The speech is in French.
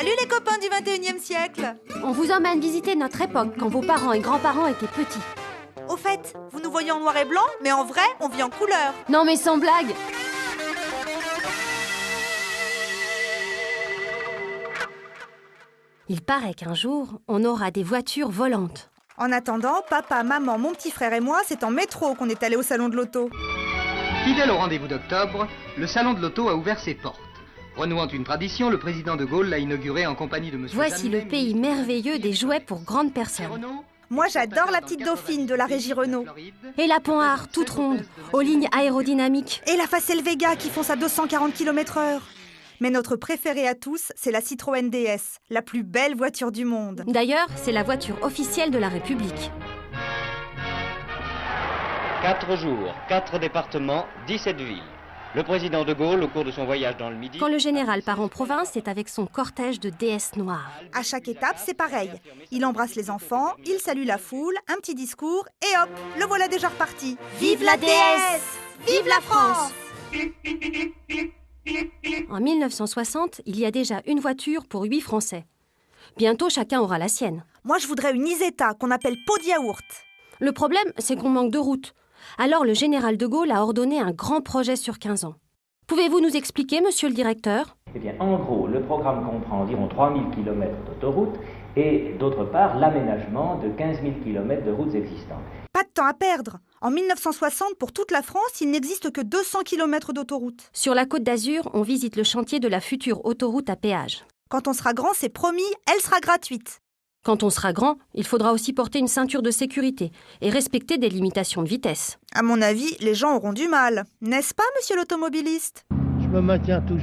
Salut les copains du 21e siècle! On vous emmène visiter notre époque, quand vos parents et grands-parents étaient petits. Au fait, vous nous voyez en noir et blanc, mais en vrai, on vit en couleur. Non mais sans blague! Il paraît qu'un jour, on aura des voitures volantes. En attendant, papa, maman, mon petit frère et moi, c'est en métro qu'on est allé au salon de l'auto. Fidèle au rendez-vous d'octobre, le salon de l'auto a ouvert ses portes. Renouant une tradition, le président de Gaulle l'a inauguré en compagnie de monsieur. Voici le pays merveilleux des jouets pour grandes personnes. Moi, j'adore la petite Dauphine de la régie Renault. Et la Panhard, toute ronde, aux lignes aérodynamiques. Et la Facel Vega qui fonce à 240 km/h. Mais notre préférée à tous, c'est la Citroën DS, la plus belle voiture du monde. D'ailleurs, c'est la voiture officielle de la République. 4 jours, 4 départements, 17 villes. Le président de Gaulle, au cours de son voyage dans le Midi... Quand le général part en province, c'est avec son cortège de DS noires. À chaque étape, c'est pareil. Il embrasse les enfants, il salue la foule, un petit discours, et hop, le voilà déjà reparti. Vive la DS! Vive la France! En 1960, il y a déjà une voiture pour 8 Français. Bientôt, chacun aura la sienne. Moi, je voudrais une Isetta qu'on appelle pot de yaourt. Le problème, c'est qu'on manque de routes. Alors le général de Gaulle a ordonné un grand projet sur 15 ans. Pouvez-vous nous expliquer, monsieur le directeur ? Eh bien, en gros, le programme comprend environ 3000 km d'autoroutes et, d'autre part, l'aménagement de 15 000 km de routes existantes. Pas de temps à perdre. En 1960, pour toute la France, il n'existe que 200 km d'autoroutes. Sur la Côte d'Azur, on visite le chantier de la future autoroute à péage. Quand on sera grand, c'est promis, elle sera gratuite. Quand on sera grand, il faudra aussi porter une ceinture de sécurité et respecter des limitations de vitesse. À mon avis, les gens auront du mal. N'est-ce pas, monsieur l'automobiliste ? Je me maintiens toujours